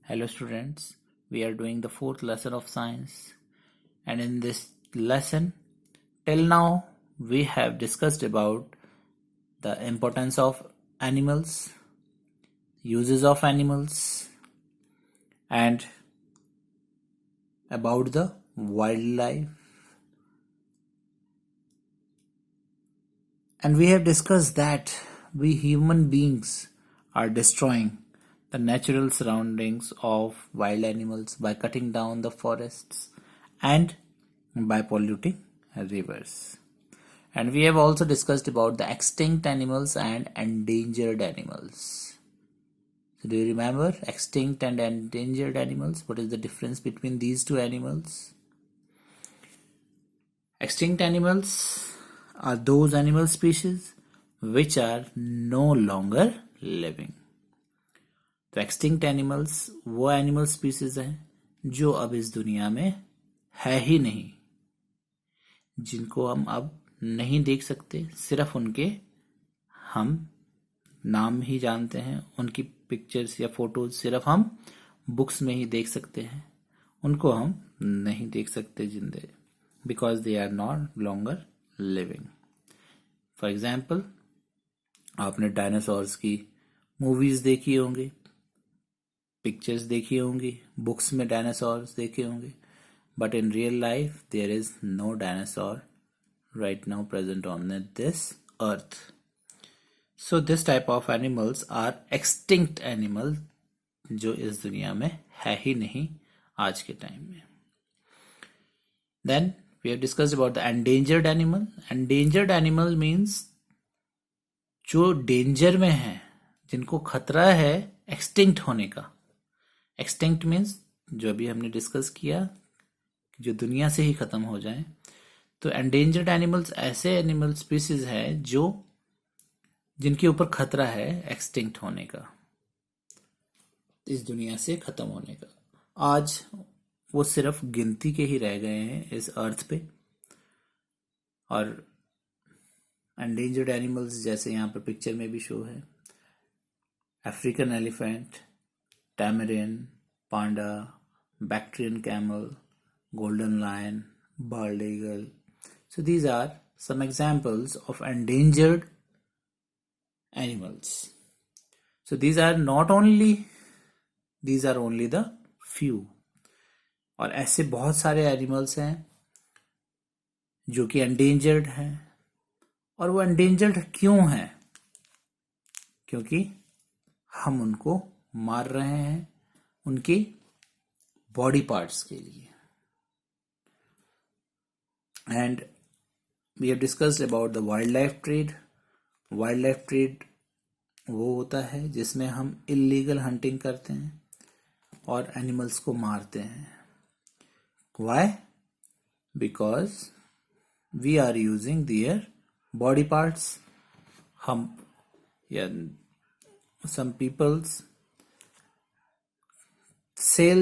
Hello students, we are doing the fourth lesson of science, and in this lesson till now we have discussed about the importance of animals, uses of animals, and about the wildlife, and we have discussed that we human beings are destroying the natural surroundings of wild animals by cutting down the forests and by polluting rivers. And we have also discussed about the extinct animals and endangered animals. So do you remember extinct and endangered animals? What is the difference between these two animals? Extinct animals are those animal species which are no longer living. तो extinct animals वो animal species हैं जो अब इस दुनिया में है ही नहीं, जिनको हम अब नहीं देख सकते, सिर्फ उनके हम नाम ही जानते हैं, उनकी पिक्चर्स या फोटोज सिर्फ हम बुक्स में ही देख सकते हैं, उनको हम नहीं देख सकते जिंदे, because they are not longer living. For example, आपने डायनासोर्स की मूवीज देखी होंगी, पिक्चर्स देखी होंगी, बुक्स में डायनासोर्स देखे होंगे, but in real life there is no dinosaur right now present on this earth. So this type of animals are extinct animals जो इस दुनिया में है ही नहीं आज के टाइम में. Then we have discussed about the endangered animal. Endangered animal means जो डेंजर में है, जिनको खतरा है एक्सटिंक्ट होने का. एक्सटिंक्ट मीन्स जो अभी हमने डिस्कस किया, जो दुनिया से ही खत्म हो जाए. तो एंडेंजर्ड एनिमल्स ऐसे एनिमल स्पीसीज है जो जिनके ऊपर खतरा है एक्सटिंक्ट होने का, इस दुनिया से खत्म होने का. आज वो सिर्फ गिनती के ही रह गए हैं इस अर्थ पे. और एंडेंजर्ड एनिमल्स जैसे यहाँ पर पिक्चर में भी शो है, African elephant, tamarin, panda, Bactrian camel, golden lion, bald eagle. So these are some examples of endangered animals. So these are only the few. और ऐसे बहुत सारे एनिमल्स हैं जो कि endangered हैं. और वो endangered क्यों हैं? क्योंकि हम उनको मार रहे हैं उनकी बॉडी पार्ट्स के लिए. And we have discussed about the wildlife trade. Wildlife trade वो होता है जिसमें हम इलीगल हंटिंग करते हैं और एनिमल्स को मारते हैं. Why? Because we are using their body parts. हम या some peoples sell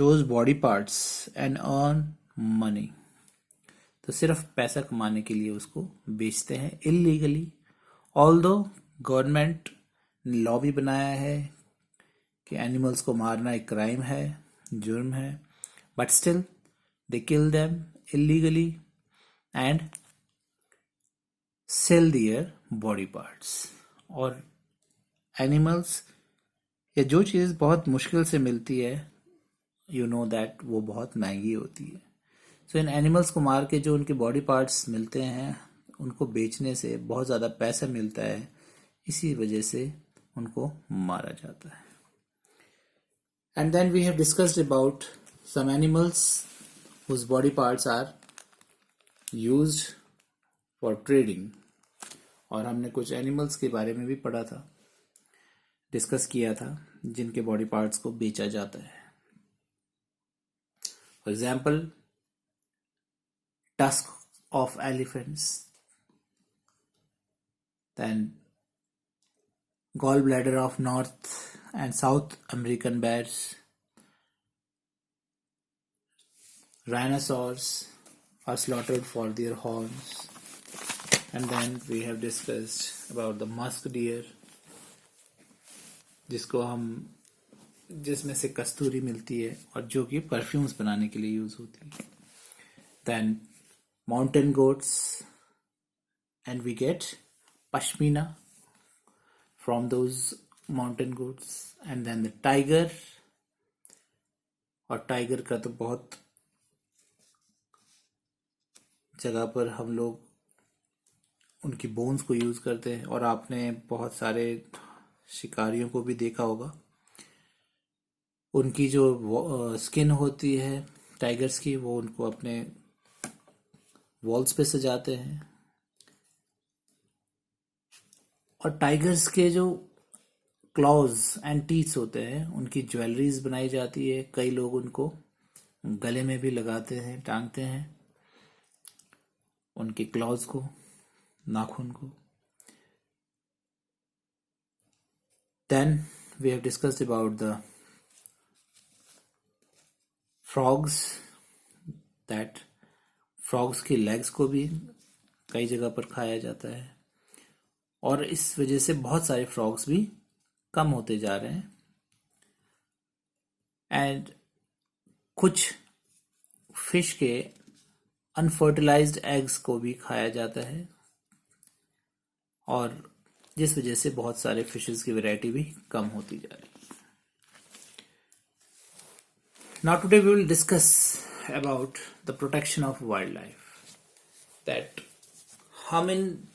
those body parts and earn money. तो सिर्फ पैसा कमाने के लिए उसको बेचते हैं इलीगली. ऑल्दो गवर्नमेंट ने लॉ भी बनाया है कि एनिमल्स को मारना एक क्राइम है, जुर्म है, but still they kill them illegally and sell their body parts. और एनिमल्स या जो चीज़ बहुत मुश्किल से मिलती है, यू नो दैट वो बहुत महंगी होती है. सो इन एनिमल्स को मार के जो उनके बॉडी पार्ट्स मिलते हैं, उनको बेचने से बहुत ज़्यादा पैसा मिलता है, इसी वजह से उनको मारा जाता है. And then we have discussed about some animals whose body parts are used for trading. और हमने कुछ एनिमल्स के बारे में भी पढ़ा था, डिस्कस किया था, जिनके बॉडी पार्ट्स को बेचा जाता है. For example, tusk of elephants, then gallbladder of North and South American bears, rhinoceros are slaughtered for their horns. And then we have discussed about the musk deer, जिसको हम जिसमें से कस्तूरी मिलती है और जो कि परफ्यूम्स बनाने के लिए यूज होती है. Then mountain goats and we get pashmina from those mountain goats. And then the tiger, और टाइगर का तो बहुत जगह पर हम लोग उनकी बोन्स को यूज करते हैं और आपने बहुत सारे शिकारियों को भी देखा होगा. उनकी जो स्किन होती है टाइगर्स की, वो उनको अपने वॉल्स पे सजाते हैं. और टाइगर्स के जो क्लॉज एंड टीथ्स होते हैं उनकी ज्वेलरीज बनाई जाती है. कई लोग उनको गले में भी लगाते हैं, टांगते हैं उनके क्लॉज को, नाखून को. Then we have discussed about the frogs, that frogs की लेग्स को भी कई जगह पर खाया जाता है और इस वजह से बहुत सारे फ्रॉग्स भी कम होते जा रहे हैं. एंड कुछ फिश के अनफर्टिलाइज्ड एग्स को भी खाया जाता है और जिस वजह से बहुत सारे फिशेस की वैरायटी भी कम होती जा रही है. Now today we will discuss about the protection of wildlife. That हम इन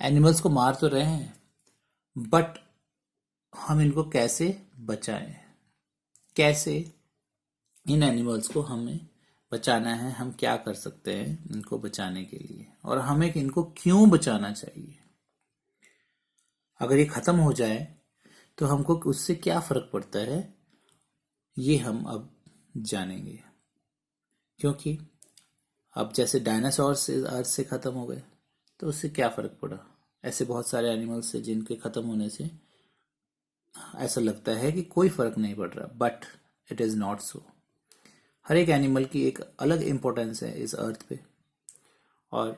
एनिमल्स को मार तो रहे हैं, बट हम इनको कैसे बचाएं, कैसे इन एनिमल्स को हमें बचाना है, हम क्या कर सकते हैं इनको बचाने के लिए, और हमें इनको क्यों बचाना चाहिए. अगर ये खत्म हो जाए तो हमको उससे क्या फर्क पड़ता है, ये हम अब जानेंगे. क्योंकि अब जैसे डायनासोर्स अर्थ से खत्म हो गए तो उससे क्या फर्क पड़ा. ऐसे बहुत सारे एनिमल्स हैं जिनके खत्म होने से ऐसा लगता है कि कोई फर्क नहीं पड़ रहा, but it is not so. हर एक एनिमल की एक अलग इंपॉर्टेंस है इस अर्थ पे और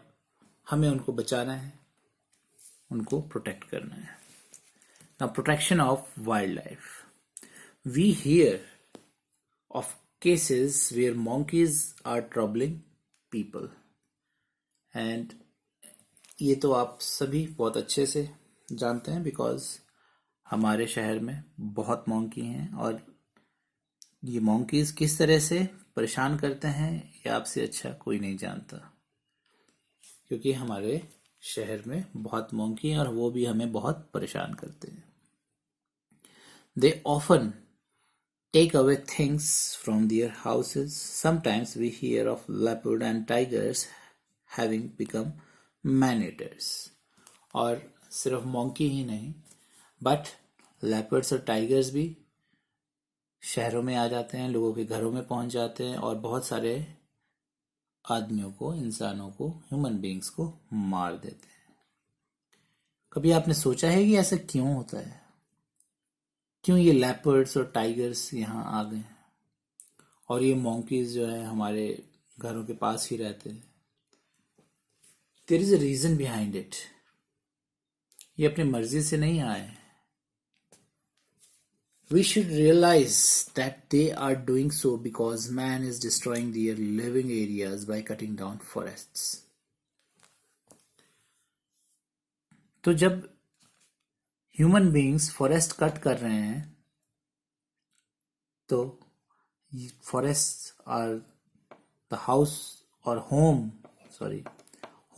हमें उनको बचाना है, उनको प्रोटेक्ट करना है. Now protection of wildlife. We hear of cases where monkeys are troubling people. And ये तो आप सभी बहुत अच्छे से जानते हैं बिकॉज हमारे शहर में बहुत मोंकी हैं और ये मोंकीज किस तरह से परेशान करते हैं ये आपसे अच्छा कोई नहीं जानता, क्योंकि हमारे शहर में बहुत मोंकी हैं और वो भी हमें बहुत परेशान करते हैं. They often take away things from their houses. Sometimes we hear of leopard and tigers having become man eaters. और सिर्फ मोंकी ही नहीं, बट लेपर्ड्स और टाइगर्स भी शहरों में आ जाते हैं, लोगों के घरों में पहुंच जाते हैं और बहुत सारे आदमियों को, इंसानों को, ह्यूमन बीइंग्स को मार देते हैं. कभी आपने सोचा है कि ऐसा क्यों होता है, क्यों ये लेपर्ड्स और टाइगर्स यहाँ आ गए और ये मोंकीज जो है हमारे घरों के पास ही रहते हैं. There is a reason behind it. ये अपनी मर्जी से नहीं आए. We should realize that they are doing so because man is destroying their living areas by cutting down forests. तो जब ह्यूमन बीइंग्स फॉरेस्ट कट कर रहे हैं तो फॉरेस्ट आर द हाउस और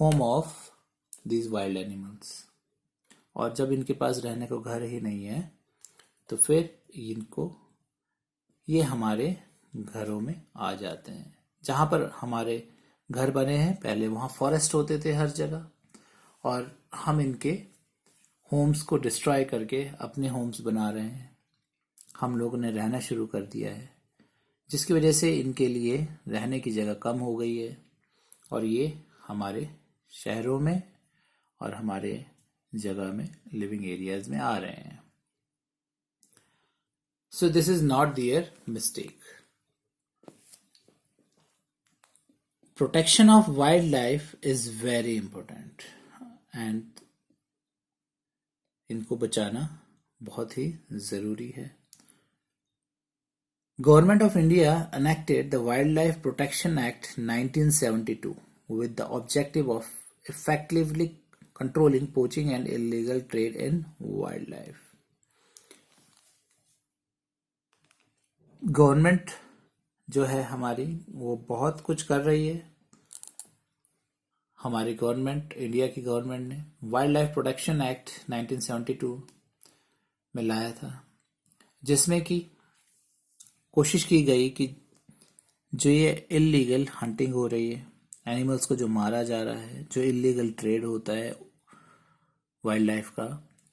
home of these wild animals. और जब इनके पास रहने को घर ही नहीं है तो फिर ये हमारे घरों में आ जाते हैं. जहां पर हमारे घर बने हैं पहले वहां फॉरेस्ट होते थे हर जगह, और हम इनके होम्स को डिस्ट्रॉय करके अपने होम्स बना रहे हैं. हम लोगों ने रहना शुरू कर दिया है, जिसकी वजह से इनके लिए रहने की जगह कम हो गई है और ये हमारे शहरों में और हमारे जगह में, लिविंग एरियाज में आ रहे हैं. So this is not their mistake. Protection of wildlife is very important and इनको बचाना बहुत ही जरूरी है. Government of India enacted the Wildlife Protection Act 1972 with the objective of effectively controlling poaching and illegal trade in wildlife. Government जो है हमारी वो बहुत कुछ कर रही है. हमारी गवर्नमेंट, इंडिया की गवर्नमेंट ने वाइल्ड लाइफ प्रोटेक्शन एक्ट 1972 में लाया था, जिसमें कि कोशिश की गई कि जो ये इलीगल हंटिंग हो रही है, एनिमल्स को जो मारा जा रहा है, जो इलीगल ट्रेड होता है वाइल्ड लाइफ का,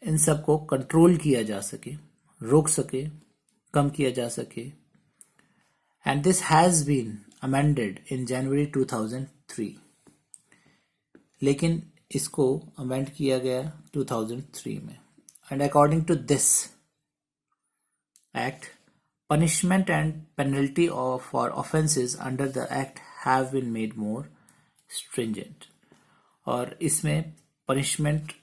इन सब को कंट्रोल किया जा सके, रोक सके, कम किया जा सके. And this has been amended in January 2003. लेकिन इसको अमेंड किया गया 2003 में. And according to this act, punishment and penalty for offences under the act have been made more stringent. और इसमें punishment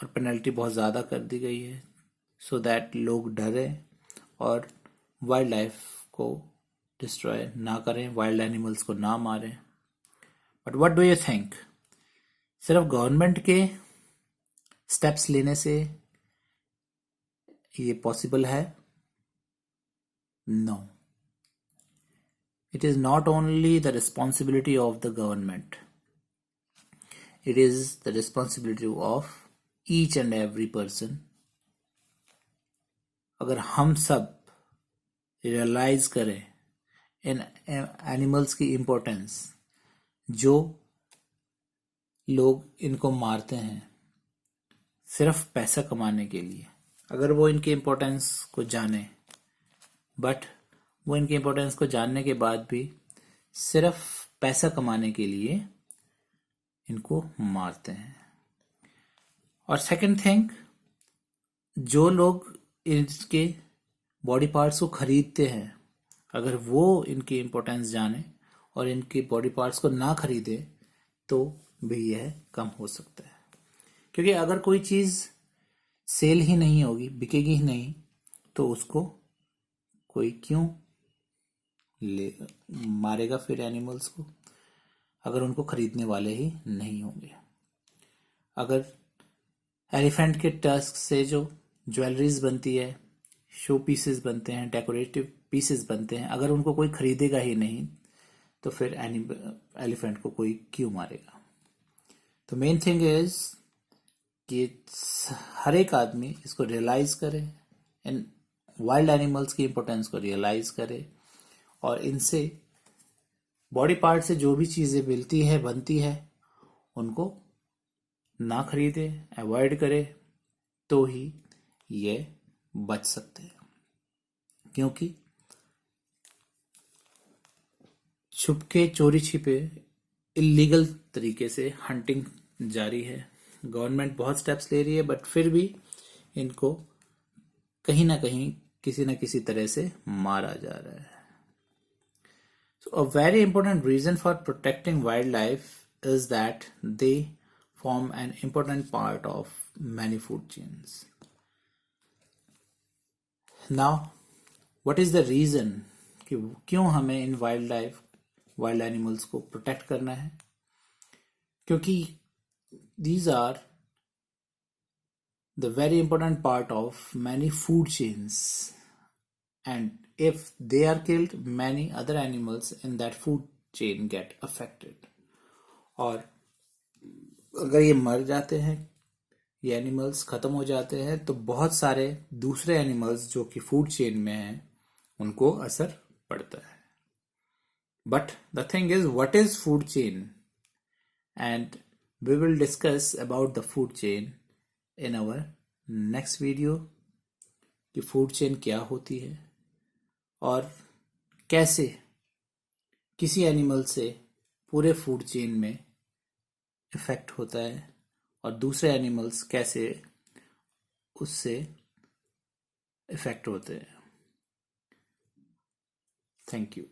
और penalty बहुत ज़्यादा कर दी गई है so that लोग डरें और वाइल्ड लाइफ को डिस्ट्रॉय ना करें, वाइल्ड एनिमल्स को ना मारें. But what do you think? सिर्फ गवर्नमेंट के स्टेप्स लेने से ये पॉसिबल है? No. It is not only the responsibility of the government. It is the responsibility of each and every person. अगर हम सब रियलाइज करें इन एनिमल्स की इम्पोर्टेंस, जो लोग इनको मारते हैं सिर्फ पैसा कमाने के लिए, अगर वो इनकी इम्पोर्टेंस को जाने, बट वो इनके इम्पोर्टेंस को जानने के बाद भी सिर्फ पैसा कमाने के लिए इनको मारते हैं. और सेकंड थिंग, जो लोग इनके बॉडी पार्ट्स को खरीदते हैं, अगर वो इनकी इम्पोर्टेंस जाने और इनके बॉडी पार्ट्स को ना खरीदे तो भी यह कम हो सकता है. क्योंकि अगर कोई चीज़ सेल ही नहीं होगी, बिकेगी ही नहीं, तो उसको कोई क्यों मारेगा फिर एनिमल्स को, अगर उनको खरीदने वाले ही नहीं होंगे. अगर एलिफेंट के टस्क से जो ज्वेलरीज बनती है, शो पीसेस बनते हैं, डेकोरेटिव पीसेस बनते हैं, अगर उनको कोई खरीदेगा ही नहीं तो फिर एलिफेंट को कोई क्यों मारेगा. तो मेन थिंग इज कि हर एक आदमी इसको रियलाइज करे, इन वाइल्ड एनिमल्स की इम्पोर्टेंस को रियलाइज करे, और इनसे बॉडी पार्ट से जो भी चीज़ें मिलती है, बनती है, उनको ना खरीदे, अवॉइड करे, तो ही ये बच सकते हैं. क्योंकि छुपके, चोरी छिपे, इलीगल तरीके से हंटिंग जारी है. गवर्नमेंट बहुत स्टेप्स ले रही है, बट फिर भी इनको कहीं ना कहीं, किसी न किसी तरह से मारा जा रहा है. So a very important reason for protecting wildlife is that they form an important part of many food chains. Now, what is the reason कि क्यों हमें इन वाइल्ड एनिमल्स को प्रोटेक्ट करना है? क्योंकि these are the very important part of many food chains, and if they are killed, many other animals in that food chain get affected. और अगर ये मर जाते हैं, ये एनिमल्स खत्म हो जाते हैं, तो बहुत सारे दूसरे एनिमल्स जो कि फूड चेन में हैं उनको असर पड़ता है. But the thing is, what is food chain? And we will discuss about the food chain in our next video कि food chain क्या होती है और कैसे किसी एनिमल से पूरे फूड चेन में इफेक्ट होता है और दूसरे एनिमल्स कैसे उससे इफेक्ट होते हैं. Thank you.